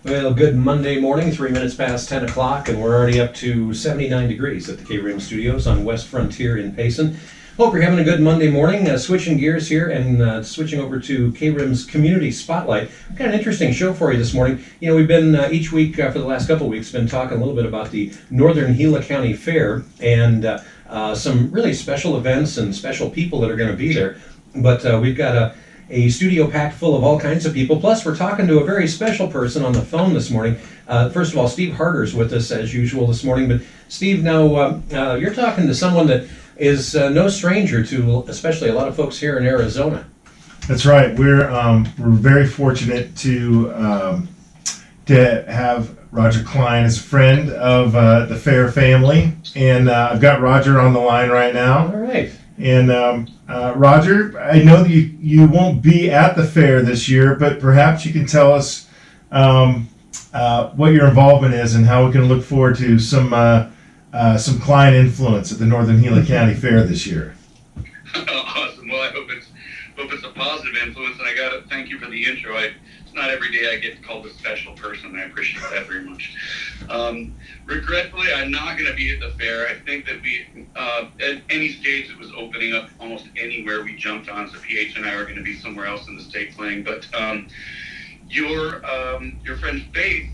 Well, good Monday morning, 3 minutes past 10 o'clock, and we're already up to 79 degrees at the KRIM studios on West Frontier in Payson. Hope you're having a good Monday morning. Switching gears here and switching over to KRIM's Community Spotlight. We've got an interesting show for you this morning. You know, we've been each week for the last couple of weeks been talking a little bit about the Northern Gila County Fair and some really special events and special people that are going to be there. But we've got a studio packed full of all kinds of people. Plus, we're talking to a very special person on the phone this morning. First of all, Steve Harder's with us as usual this morning. But Steve, now you're talking to someone that is no stranger to, especially a lot of folks here in Arizona. That's right. We're very fortunate to have Roger Klein as a friend of the Fair family, and I've got Roger on the line right now. All right. And Roger, I know that you won't be at the fair this year, but perhaps you can tell us what your involvement is and how we can look forward to some Klein influence at the Northern Gila County Fair this year. Awesome. Well, I hope it's a positive influence, and I got to thank you for the intro. It's not every day I get called a special person. I appreciate that very much. Regretfully, I'm not going to be at the fair. I think that at any stage that was opening up almost anywhere we jumped on, so PH and I are going to be somewhere else in the state playing. But your friend Faith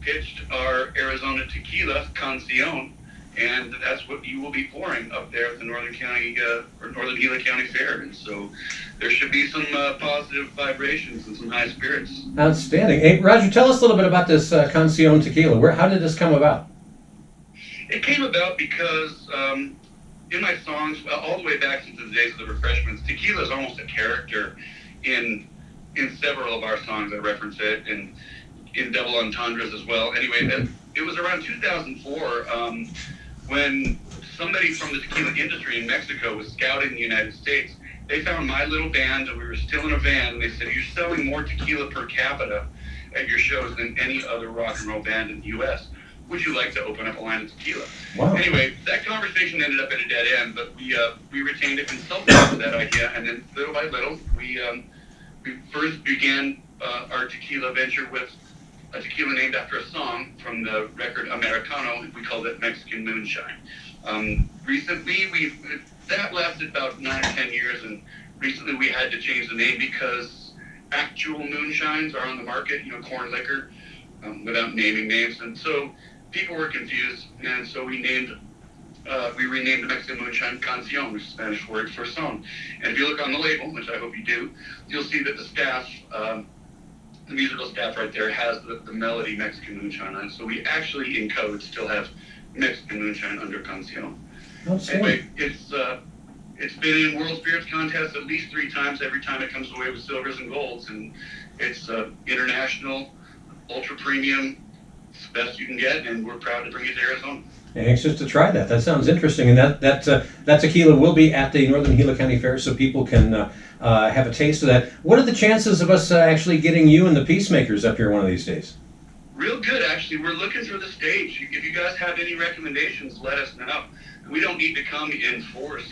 pitched our Arizona Tequila Cancion, and that's what you will be pouring up there at the Northern Gila County Fair. And so there should be some positive vibrations and some high spirits. Outstanding. Hey, Roger, tell us a little bit about this Cancion tequila. How did this come about? It came about because in my songs, all the way back since the days of the Refreshments, tequila is almost a character in several of our songs. I reference it in double entendres as well. Anyway, it was around 2004 when somebody from the tequila industry in Mexico was scouting the United States. They found my little band, and we were still in a van, and they said, "You're selling more tequila per capita at your shows than any other rock and roll band in the U.S. Would you like to open up a line of tequila?" Wow. Anyway, that conversation ended up at a dead end, but we retained a consultant for that idea, and then little by little, we first began our tequila venture with a tequila named after a song from the record Americano. We called it Mexican Moonshine. Recently, that lasted about 9 or 10 years, and recently we had to change the name because actual moonshines are on the market, corn liquor, without naming names, and so people were confused, and so we renamed the Mexican Moonshine Cancion, which is a Spanish word for song. And if you look on the label, which I hope you do, you'll see that the staff, the musical staff right there, has the melody Mexican Moonshine on it. So we actually, in code, still have Mexican Moonshine under Cancion. Anyway, it's been in World Spirits contests at least 3 times. Every time it comes away with silvers and golds, and it's international, ultra premium. It's the best you can get, and we're proud to bring it to Arizona. Anxious to try that. That sounds interesting, and that tequila will be at the Northern Gila County Fair, so people can have a taste of that. What are the chances of us actually getting you and the Peacemakers up here one of these days? Real good, actually. We're looking for the stage. If you guys have any recommendations, let us know. We don't need to come in force.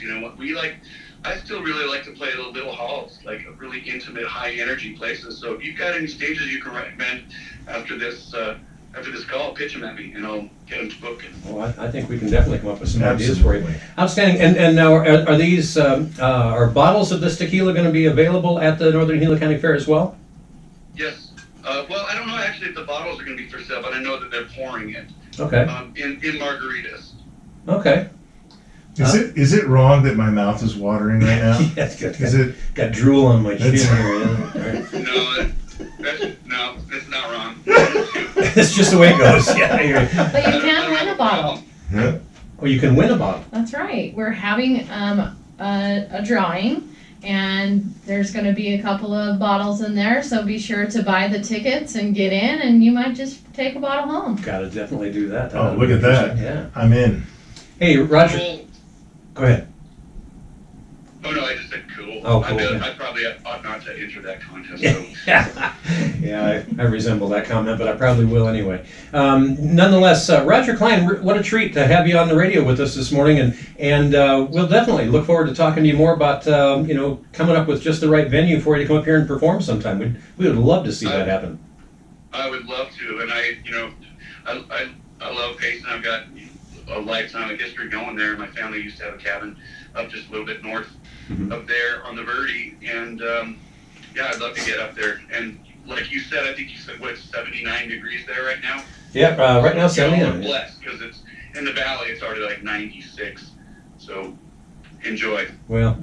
I still really like to play the little halls, like really intimate, high energy places. So if you've got any stages you can recommend after this call, pitch them at me, and I'll get them to book. Well, I think we can definitely come up with some Absolutely. ideas for you. Outstanding. And now, are these are bottles of this tequila going to be available at the Northern Gila County Fair as well? Yes. Well, I don't know actually if the bottles are going to be for sale, but I know that they're pouring it. Okay. In margaritas. Okay. Is it wrong that my mouth is watering right now? Yeah, it's got drool on my chin here. No, that's not wrong. It's just the way it goes. Yeah. But you can win a bottle. Yeah. Oh, you can win a bottle. That's right. We're having a drawing, and there's going to be a couple of bottles in there, so be sure to buy the tickets and get in, and you might just take a bottle home. Gotta definitely do that. Oh, look at that. Yeah. I'm in. Hey, Roger. Cool. Go ahead. Oh, no, I just said cool. Oh, cool. I probably ought not to enter that contest. So. Yeah, I resemble that comment, but I probably will anyway. Nonetheless, Roger Klein, what a treat to have you on the radio with us this morning, and we'll definitely look forward to talking to you more about coming up with just the right venue for you to come up here and perform sometime. We would love to see that happen. I would love to, and I love Payson. I've got a lifetime of history going there. My family used to have a cabin up just a little bit north of there on the Verde, and yeah, I'd love to get up there. And like you said, I think you said what, 79 degrees there right now. Yeah, right now So, 79. we're blessed because it's in the valley. It's already like 96. So enjoy. Well,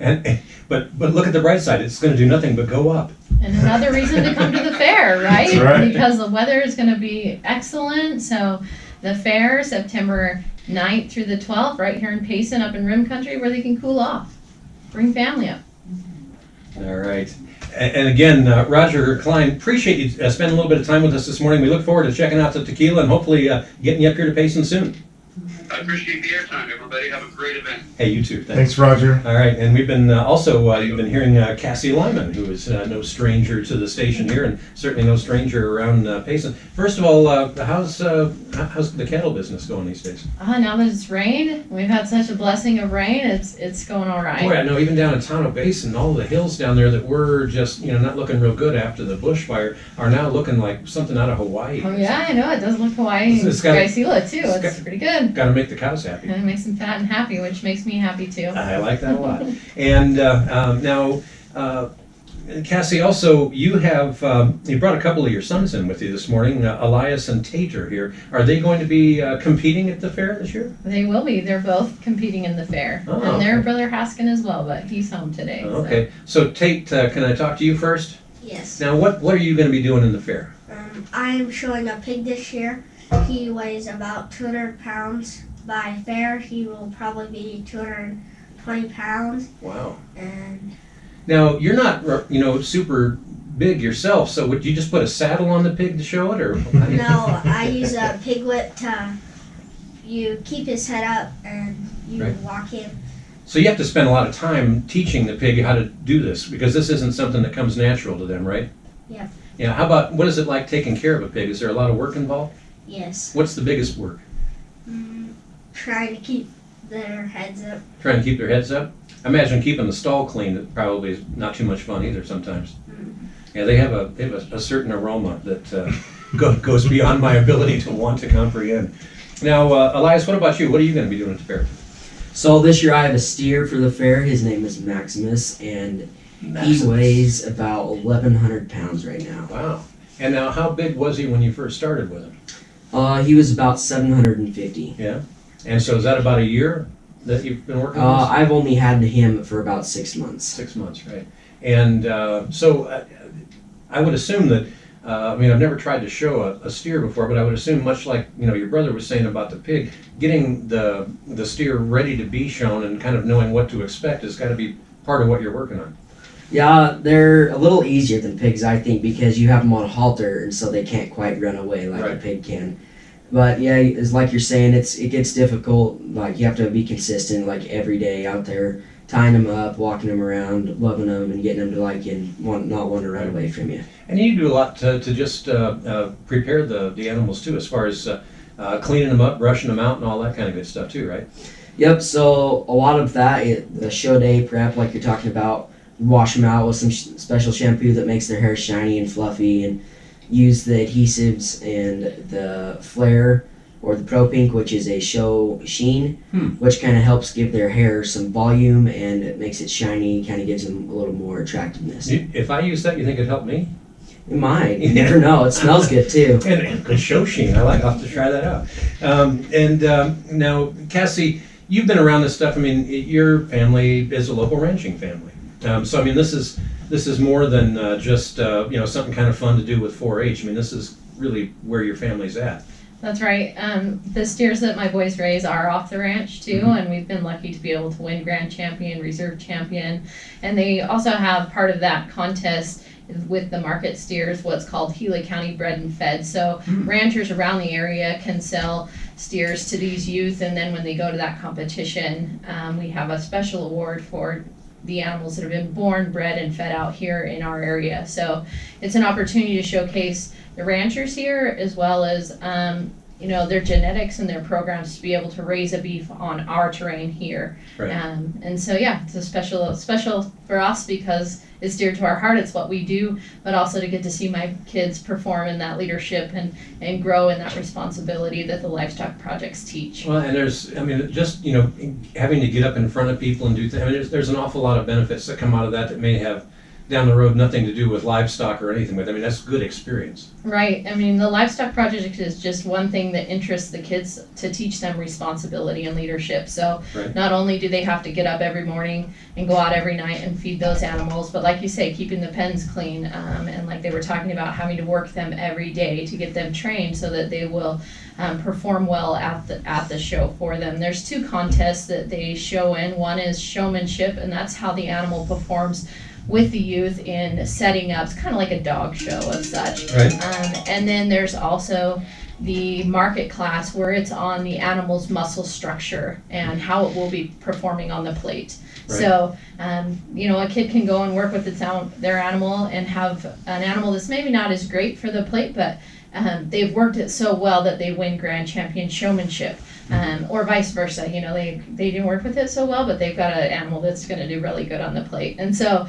but look at the bright side. It's going to do nothing but go up. And another reason to come to the fair, right? That's right. Because the weather is going to be excellent. So the fair, September 9th through the 12th, right here in Payson, up in Rim Country, where they can cool off. Bring family up. All right. And again, Roger Klein, appreciate you spending a little bit of time with us this morning. We look forward to checking out the tequila and hopefully getting you up here to Payson soon. I appreciate the airtime, everybody. Have a great event. Hey, you too. Thanks, Roger. All right, and we've been you've been hearing Cassie Lyman, who is no stranger to the station here, and certainly no stranger around Payson. First of all, how's the cattle business going these days? Now that it's rained, we've had such a blessing of rain. It's going all right. Boy, I know even down in Tonto Basin, all the hills down there that were just not looking real good after the bushfire are now looking like something out of Hawaii. Oh yeah, I know it does look Hawaii. It's got- Geisela too. it's It's got- pretty good. Got to make the cows happy. And it makes them fat and happy, which makes me happy too. I like that a lot. And now, Cassie, also you have you brought a couple of your sons in with you this morning, Elias and Tater here. Are they going to be competing at the fair this year? They will be. They're both competing in the fair, Oh, and their okay. brother Haskin as well. But he's home today. so. Okay. So Tate, can I talk to you first? Yes. Now, what are you going to be doing in the fair? I'm showing a pig this year. He weighs about 200 pounds. By fair, he will probably be 220 pounds. Wow. And Now, you're not super big yourself, so would you just put a saddle on the pig to show it, or? no, I use a pig whip to. You keep his head up and you Right. walk him. So you have to spend a lot of time teaching the pig how to do this, because this isn't something that comes natural to them, right? Yeah. Yeah. How about, what is it like taking care of a pig? Is there a lot of work involved? Yes. What's the biggest work? Trying to keep their heads up. Trying to keep their heads up? I imagine keeping the stall clean it probably is not too much fun either sometimes. Yeah, they have a certain aroma that goes beyond my ability to want to comprehend. Now, Elias, what about you? What are you going to be doing at the fair? So this year I have a steer for the fair. His name is Maximus, and he weighs about 1,100 pounds right now. Wow. And now, how big was he when you first started with him? He was about 750. Yeah. And so is that about a year that you've been working on this? I've only had him for about 6 months. 6 months, right. And so I would assume that, I've never tried to show a steer before, but I would assume much like, your brother was saying about the pig, getting the steer ready to be shown and kind of knowing what to expect has got to be part of what you're working on. Yeah, they're a little easier than pigs, I think, because you have them on a halter, and so they can't quite run away like Right. a pig can. But yeah, it's like you're saying, it gets difficult. Like you have to be consistent, like every day out there, tying them up, walking them around, loving them, and getting them to like and not want to run away from you. And you do a lot to just prepare the animals too, as far as cleaning them up, brushing them out, and all that kind of good stuff too, right? Yep. So a lot of that, the show day prep, like you're talking about, wash them out with some special shampoo that makes their hair shiny and fluffy, and use the adhesives and the flare or the Pro Pink, which is a show sheen, which kind of helps give their hair some volume and it makes it shiny, kind of gives them a little more attractiveness. If I use that, you think it'd help me? It might. You never know. It smells good too. And good show sheen. I'll have to try that out. Now, Cassie, you've been around this stuff. Your family is a local ranching family. So this is more than just something kind of fun to do with 4-H. This is really where your family's at. That's right. The steers that my boys raise are off the ranch too, and we've been lucky to be able to win Grand Champion, Reserve Champion, and they also have part of that contest with the market steers, what's called Gila County Bred and Fed. So ranchers around the area can sell steers to these youth, and then when they go to that competition, we have a special award for the animals that have been born, bred, and fed out here in our area. So it's an opportunity to showcase the ranchers here, as well as their genetics and their programs to be able to raise a beef on our terrain here. Right. And so yeah, it's a special for us because it's dear to our heart. It's what we do, but also to get to see my kids perform in that leadership and grow in that responsibility that the livestock projects teach. Well, and just, having to get up in front of people and do things, there's an awful lot of benefits that come out of that may have down the road nothing to do with livestock or anything, but that's good experience. Right. The livestock project is just one thing that interests the kids to teach them responsibility and leadership. So Right. not only do they have to get up every morning and go out every night and feed those animals, but like you say, keeping the pens clean, and like they were talking about having to work them every day to get them trained so that they will perform well at the show for them. There's 2 contests that they show in. One is showmanship, and that's how the animal performs with the youth in setting up. It's kind of like a dog show of such. Right. And then there's also the market class where it's on the animal's muscle structure and how it will be performing on the plate. Right. So, a kid can go and work with their animal and have an animal that's maybe not as great for the plate, but they've worked it so well that they win grand champion showmanship. Or vice versa, they didn't work with it so well, but they've got an animal that's going to do really good on the plate. And so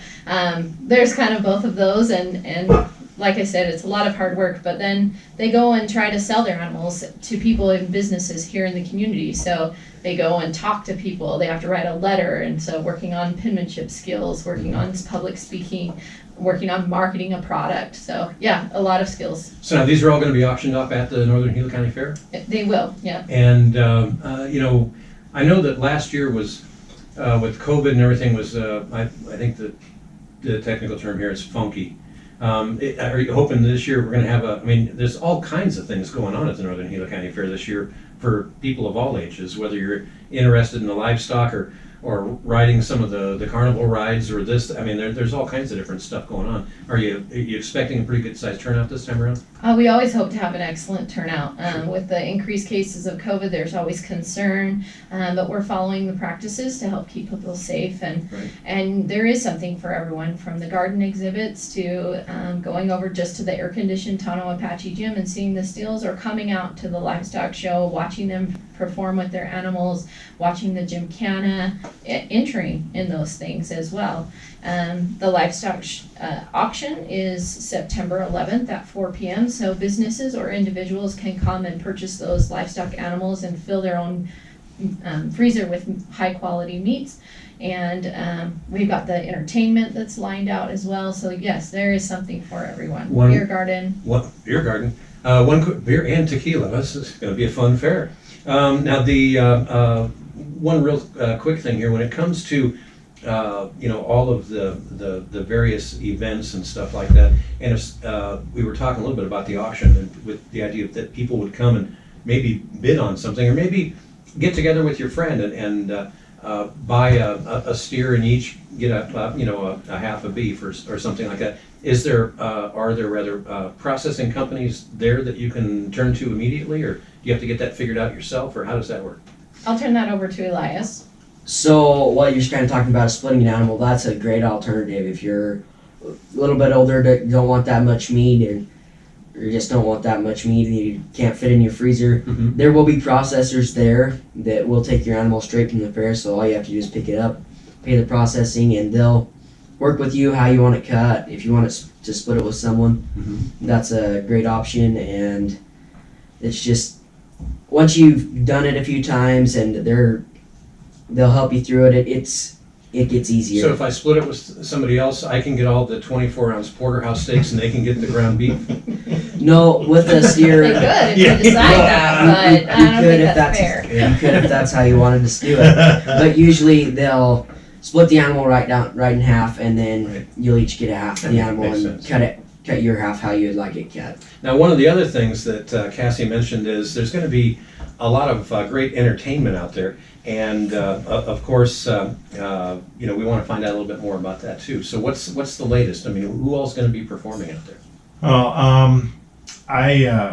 there's kind of both of those, and like I said, it's a lot of hard work, but then they go and try to sell their animals to people in businesses here in the community. So they go and talk to people, they have to write a letter, and so working on penmanship skills, working on public speaking, working on marketing a product. So yeah, a lot of skills. So now these are all going to be auctioned off at the Northern Gila County Fair? They will, yeah. And, I know that last year was, with COVID and everything was, I think the technical term here is funky. Are you hoping this year we're going to have there's all kinds of things going on at the Northern Gila County Fair this year for people of all ages, whether you're interested in the livestock or riding some of the carnival rides or this. There's all kinds of different stuff going on. Are you expecting a pretty good sized turnout this time around? We always hope to have an excellent turnout. With the increased cases of COVID, there's always concern, but we're following the practices to help keep people safe. Right. And there is something for everyone, from the garden exhibits to going over just to the air-conditioned Tono Apache Gym and seeing the steels, or coming out to the livestock show, watching them perform with their animals, watching the gymkhana, entering in those things as well. The livestock auction is September 11th at 4 p.m. So businesses or individuals can come and purchase those livestock animals and fill their own freezer with high quality meats. And we've got the entertainment that's lined out as well. So yes, there is something for everyone. Beer garden. Beer garden. One beer and tequila. This is going to be a fun fair. Now the one real quick thing here, when it comes to all of the various events and stuff like that, and we were talking a little bit about the auction and with the idea that people would come and maybe bid on something, or maybe get together with your friend and buy a steer and each get a half a beef or something like that. Are there rather processing companies there that you can turn to immediately, or do you have to get that figured out yourself, or how does that work? I'll turn that over to Elias. So what you're kind of talking about is splitting an animal. That's a great alternative if you're a little bit older, don't want that much meat, or you just don't want that much meat and you can't fit in your freezer. Mm-hmm. There will be processors there that will take your animal straight from the fair, so all you have to do is pick it up, pay the processing, and they'll work with you how you want it cut. If you want it to split it with someone, that's a great option. And it's just, once you've done it a few times and they'll help you through it, it gets easier. So if I split it with somebody else, I can get all the 24-ounce porterhouse steaks and they can get the ground beef? No, with the steer, They could if you decide that, but I don't think that's fair. You could if that's how you wanted to do it. But usually they'll split the animal right in half, and then you'll each get a half of the animal and cut your half how you'd like it cut. Now, one of the other things that Cassie mentioned is there's going to be a lot of great entertainment out there, and of course, we want to find out a little bit more about that too. So, what's the latest? Who all's going to be performing out there? Well,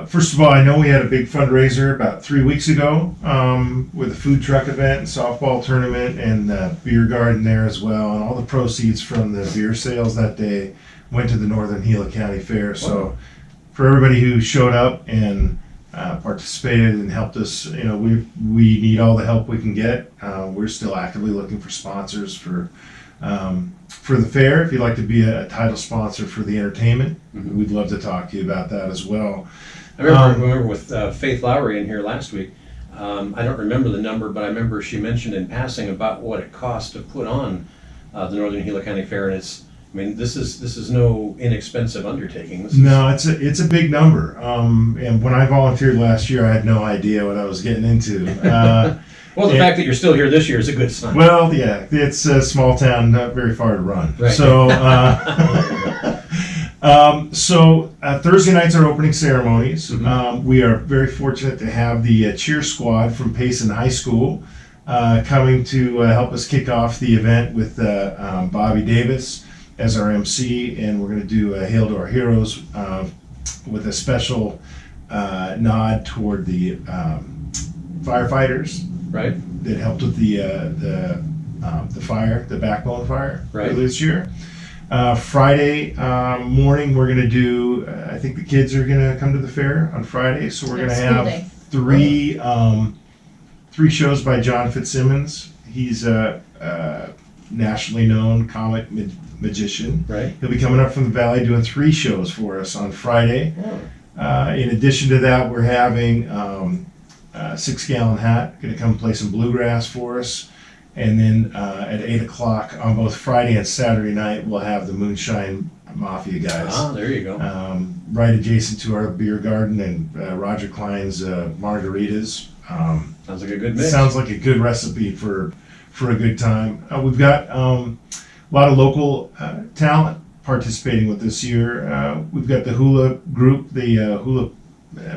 first of all, I know we had a big fundraiser about 3 weeks ago with a food truck event and softball tournament and beer garden there as well. And all the proceeds from the beer sales that day went to the Northern Gila County Fair. So for everybody who showed up and participated and helped us. We need all the help we can get. We're still actively looking for sponsors for the fair. If you'd like to be a title sponsor for the entertainment, we'd love to talk to you about that as well. I remember with Faith Lowry in here last week. I don't remember the number, but I remember she mentioned in passing about what it costs to put on the Northern Gila County Fair, and this is no inexpensive undertaking. No, it's a big number. And when I volunteered last year, I had no idea what I was getting into. Well, the fact that you're still here this year is a good sign. Well, yeah, it's a small town, not very far to run. Right. So, Thursday nights are opening ceremonies. We are very fortunate to have the cheer squad from Payson High School coming to help us kick off the event with Bobby Davis as our MC, and we're going to do a Hail to Our Heroes with a special nod toward the firefighters. Right. That helped with the fire, the backbone fire Right. earlier this year. Friday morning, we're going to do. I think the kids are going to come to the fair on Friday, so we're going to have three shows by John Fitzsimmons. He's a nationally known comic magician. Right. He'll be coming up from the valley doing 3 shows for us on Friday. Oh. In addition to that, we're having 6 Gallon Hat going to come play some bluegrass for us. And then at 8 o'clock on both Friday and Saturday night, we'll have the Moonshine Mafia guys. Ah, there you go. Right adjacent to our beer garden and Roger Klein's margaritas. Sounds like a good mix. Sounds like a good recipe for a good time. We've got a lot of local talent participating with this year. We've got the hula group, the hula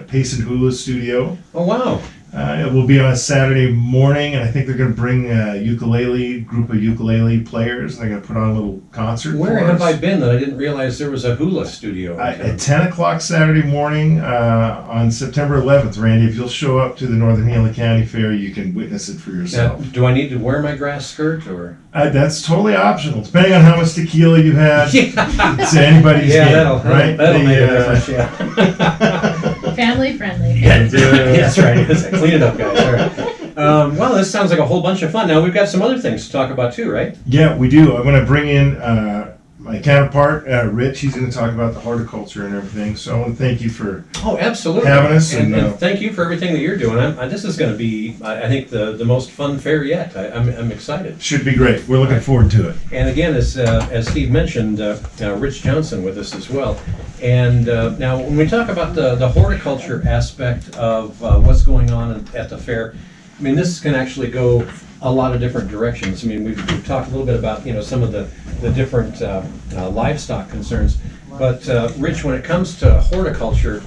Payson Hula Studio. Oh, wow. It will be on a Saturday morning, and I think they're going to bring a group of ukulele players, and they're going to put on a little concert Where for have us. I been that I didn't realize there was a hula studio? in town? At 10 o'clock Saturday morning on September 11th, Randy, if you'll show up to the Northern Gila County Fair, you can witness it for Now, yourself. do I need to wear my grass skirt or? That's totally optional, depending on how much tequila you've had. It's anybody's game, that'll right? That'll make a difference. Yeah. Family friendly. That's right. Clean it up, guys. All right. Well, this sounds like a whole bunch of fun. Now we've got some other things to talk about too, right? Yeah, we do. I'm going to bring in my counterpart, Rich. He's going to talk about the horticulture and everything. So I want to thank you for Absolutely. having us. And thank you for everything that you're doing. This is going to be, I think, the most fun fair yet. I'm excited. Should be great. We're looking forward to it. And again, as Steve mentioned, Rich Johnson with us as well. And now, when we talk about the horticulture aspect of what's going on at the fair, I mean, this can actually go a lot of different directions. I mean, we've talked a little bit about some of the different livestock concerns. But Rich, when it comes to horticulture,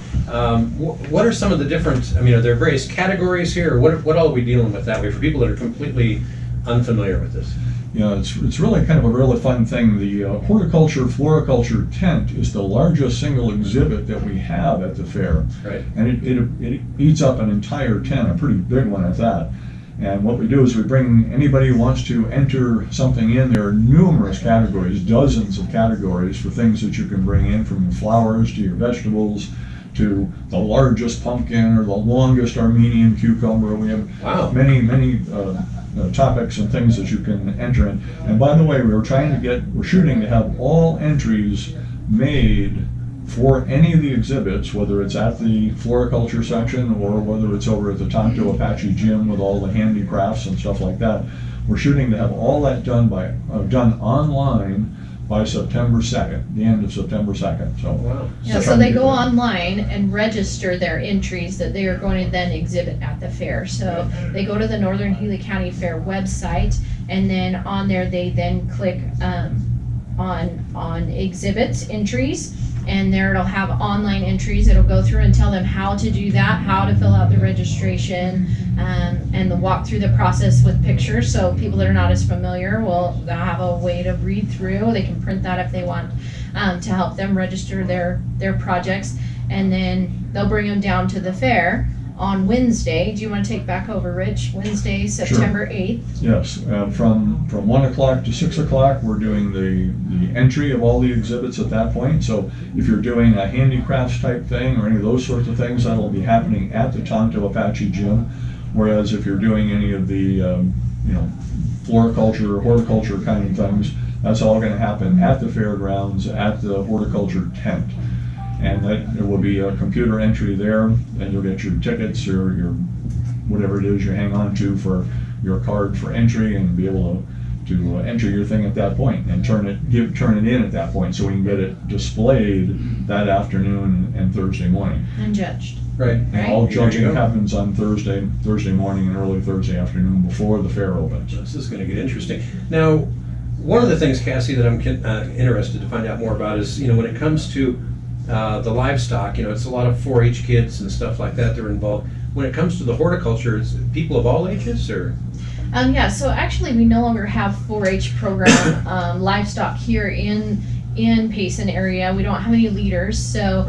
what are some of the different? I mean, are there various categories here, or what all are we dealing with that way for people that are completely unfamiliar with this? Yeah, it's really kind of a really fun thing. The horticulture floriculture tent is the largest single exhibit that we have at the fair. Right. And it eats up an entire tent, a pretty big one at that. And what we do is we bring anybody who wants to enter something in. There are numerous categories, dozens of categories for things that you can bring in, from flowers to your vegetables to the largest pumpkin or the longest Armenian cucumber. We have many topics and things that you can enter in. And by the way, we're shooting to have all entries made for any of the exhibits, whether it's at the floriculture section or whether it's over at the Tonto Apache Gym with all the handicrafts and stuff like that. We're shooting to have all that done online by September 2nd, the end of September 2nd. So, Wow. Yeah, so they go online and register their entries that they are going to then exhibit at the fair. So they go to the Northern Gila County Fair website, and then on there they then click on exhibits entries, and there it'll have online entries. It'll go through and tell them how to do that, how to fill out the registration, and the walk through the process with pictures. So people that are not as familiar they'll have a way to read through. They can print that if they want to help them register their projects, and then they'll bring them down to the fair on Wednesday. Do you want to take back over, Rich? Wednesday, September 8th. Yes, from 1 o'clock to 6 o'clock, we're doing the entry of all the exhibits at that point. So if you're doing a handicrafts type thing or any of those sorts of things, that'll be happening at the Tonto Apache Gym. Whereas if you're doing any of the, floriculture, horticulture kind of things, that's all going to happen at the fairgrounds, at the horticulture tent. And that there will be a computer entry there, and you'll get your tickets or your whatever it is you hang on to for your card for entry, and be able to enter your thing at that point and turn it in at that point, so we can get it displayed that afternoon and Thursday morning. And judged. Right. And all judging There you go. happens on Thursday morning and early Thursday afternoon before the fair opens. This is going to get interesting. Now, one of the things, Cassie, that I'm interested to find out more about is, when it comes to the livestock, it's a lot of 4-H kids and stuff like that that are involved. When it comes to the horticulture, is it people of all ages, or? Yeah, so actually we no longer have 4-H program livestock here in Payson area. We don't have any leaders, so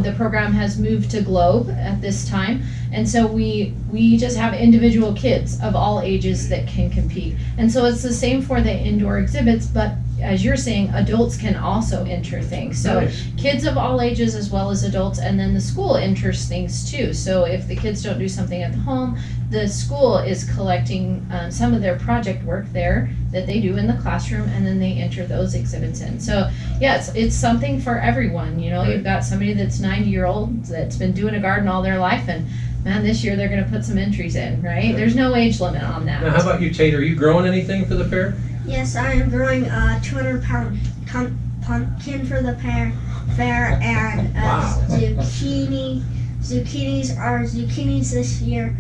the program has moved to Globe at this time, and so we just have individual kids of all ages that can compete. And so it's the same for the indoor exhibits, but as you're saying, adults can also enter things. So Nice. kids of all ages as well as adults, and then the school enters things too. So if the kids don't do something at the home, the school is collecting some of their project work there that they do in the classroom, and then they enter those exhibits in. So yeah, it's something for everyone. Right. You've got somebody that's 90-year-old that's been doing a garden all their life, and man, this year they're going to put some entries in, right? There's no age limit on that. Now, how about you, Tate? Are you growing anything for the fair? Yes, I am growing a 200-pound pumpkin for the fair, and Wow. zucchini. Zucchinis this year.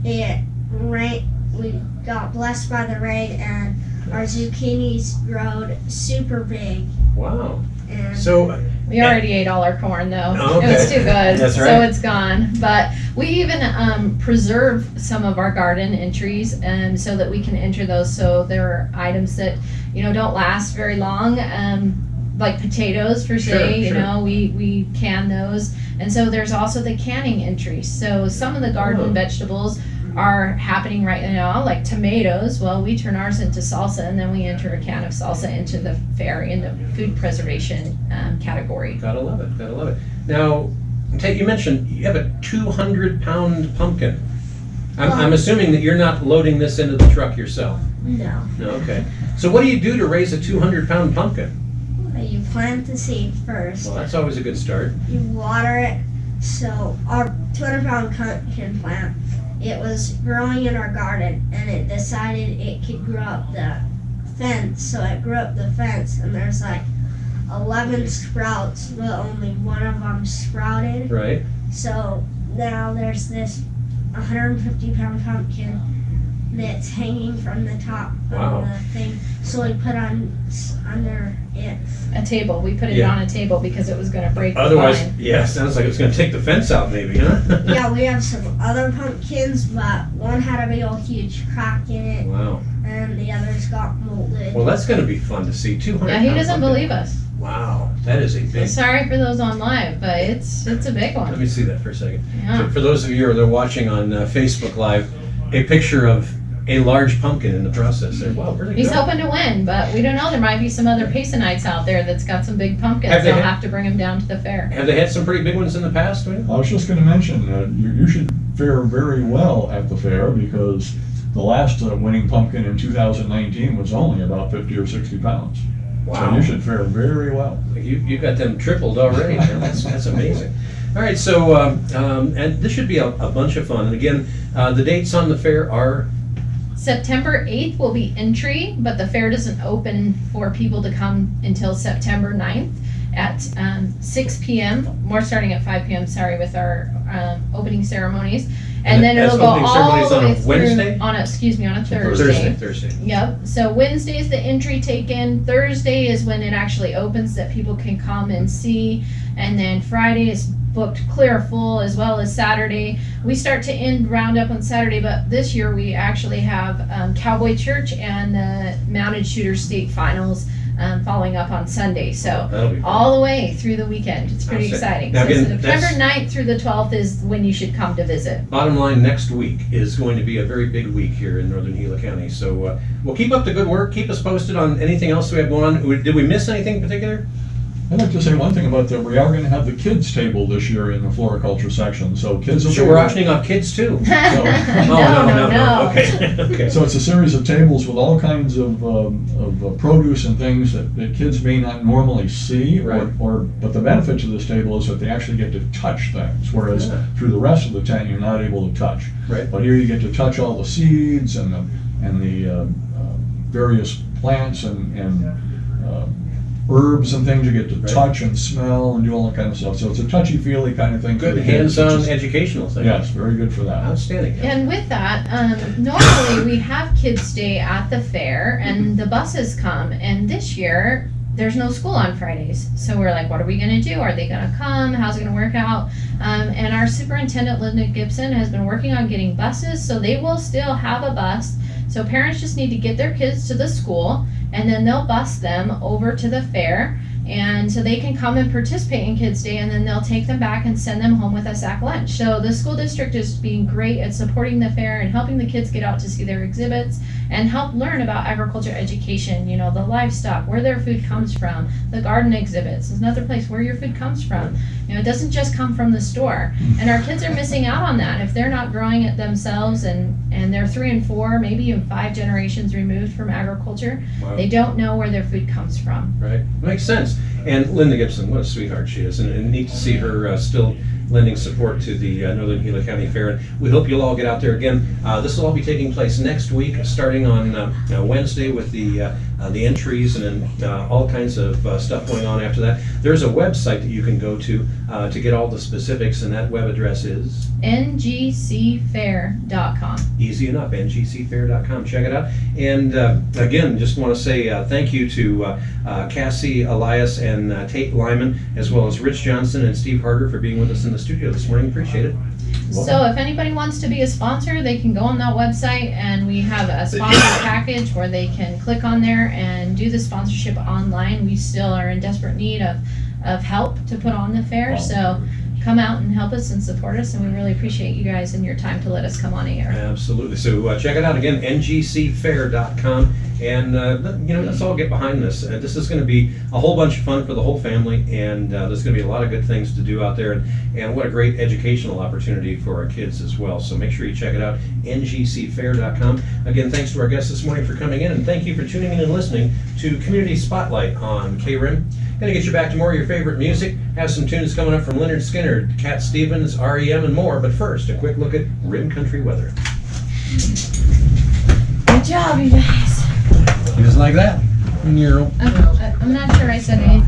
We got blessed by the rain, and our zucchinis growed super big. Wow. And So, We already ate all our corn though. Oh, okay. It was too good, That's so right. it's gone. But we even preserve some of our garden entries, so that we can enter those. So there are items that don't last very long, like potatoes per se. Sure. We can those, and so there's also the canning entries. So some of the garden Oh. vegetables are happening right now, like tomatoes. Well, we turn ours into salsa, and then we enter a can of salsa into the fair in the food preservation category. gotta love it. Gotta love it. Now, Tate, you mentioned you have a 200-pound pumpkin. I'm assuming that you're not loading this into the truck yourself. no, No, okay. So what do you do to raise a 200-pound pumpkin? you plant the seed first. Well, that's always a good start. You water it. So our 200-pound pumpkin plant, it was growing in our garden, and it decided it could grow up the fence. So it grew up the fence, and there's like 11 sprouts, but only one of them sprouted. Right. So now there's this 150-pound pumpkin that's hanging from the top Wow. of the thing. So we put under it. A table. We put it Yeah. on a table because it was going to break Otherwise, the vine. yeah, sounds like it's gonna take the fence out maybe, huh? Yeah, we have some other pumpkins, but one had a big old huge crack in it, Wow. and the others got molded. Well, that's gonna be fun to see. 200. Yeah, he doesn't believe us. Wow, that is a big. Sorry for those on live, but it's a big Let one. me see that for a second. Yeah. For those of you that are watching on Facebook Live, a picture of a large pumpkin in the process there. Wow, where'd it He's go? hoping to win, but we don't know. There might be some other Paysonites out there that's got some big pumpkins. Have they They'll had- have to bring them down to the fair. Have they had some pretty big ones in the past? Wayne? I was just going to mention you should fare very well at the fair, because the last winning pumpkin in 2019 was only about 50 or 60 pounds. So Wow. you should fare very well. You got them tripled already, man. That's amazing. All right, so and this should be a bunch of fun. And again, the dates on the fair are September 8th will be entry, but the fair doesn't open for people to come until September 9th at 6 p.m. We're starting at 5 p.m., sorry, with our opening ceremonies. And then that's it'll go opening all ceremonies the on a way through Wednesday? on a Thursday. Thursday. Yep. So Wednesday is the entry taken. Thursday is when it actually opens that people can come and see. And then Friday is booked clear full, as well as Saturday. We start to end roundup on Saturday, but this year we actually have Cowboy Church and the Mounted Shooter State Finals following up on Sunday. So That'll be fun. all the way through the weekend. It's pretty Outstanding. exciting. Now, So again, September that's- 9th through the 12th is when you should come to visit. Bottom line, next week is going to be a very big week here in northern Gila County. So we'll keep up the good work. Keep us posted on anything else we have going on. Did we miss anything in particular? I'd like to say one thing about that. We are going to have the kids table this year in the floriculture section. So kids will Sure, be we're able- auctioning off kids too. No. Okay. So it's a series of tables with all kinds of produce and things that kids may not normally see, Right. but the benefit to this table is that they actually get to touch things, whereas Yeah. through the rest of the tent you're not able to touch. Right. But here you get to touch all the seeds and the various plants and herbs and things you get to Right. touch and smell and do all that kind of stuff. So it's a touchy-feely kind of thing. for Good the kids, hands-on which is- educational thing. Yes, very good for that. Outstanding. And with that, normally we have kids stay at the fair and the buses come. And this year, there's no school on Fridays. So we're like, what are we going to do? Are they going to come? How's it going to work out? And our superintendent, Linda Gibson, has been working on getting buses. So they will still have a bus. So parents just need to get their kids to the school and then they'll bus them over to the fair. And so they can come and participate in Kids Day, and then they'll take them back and send them home with a sack lunch. So the school district is being great at supporting the fair and helping the kids get out to see their exhibits and help learn about agriculture education, you know, the livestock, where their food comes from, the garden exhibits is another place where your food comes from. You know, it doesn't just come from the store. And our kids are missing out on that if they're not growing it themselves and they're 3 and 4, maybe even 5 generations removed from agriculture. Wow. They don't know where their food comes from. Right, makes sense. And Linda Gibson, what a sweetheart she is, and neat to see her still lending support to the Northern Gila County Fair. And we hope you'll all get out there again. This will all be taking place next week, starting on Wednesday with the entries and then all kinds of stuff going on after that. There's a website that you can go to get all the specifics, and that web address is ngcfair.com. easy enough, ngcfair.com. Check it out. And again, just want to say thank you to Cassie Elias and Tate Lyman, as well as Rich Johnson and Steve Harder for being with us in the studio this morning. Appreciate it. So if anybody wants to be a sponsor, they can go on that website and we have a sponsor package where they can click on there and do the sponsorship online. We still are in desperate need of help to put on the fair. So come out and help us and support us, and we really appreciate you guys and your time to let us come on air. Absolutely. So check it out again, ngcfair.com. And let's all get behind this. This is going to be a whole bunch of fun for the whole family, and there's going to be a lot of good things to do out there. And what a great educational opportunity for our kids as well. So make sure you check it out, ngcfair.com. Again, thanks to our guests this morning for coming in, and thank you for tuning in and listening to Community Spotlight on KRIM. Going to get you back to more of your favorite music. Have some tunes coming up from Leonard Skinner, Cat Stevens, REM, and more. But first, a quick look at Rim Country weather. Good job, you guys. Just like that. I'm not sure I said anything.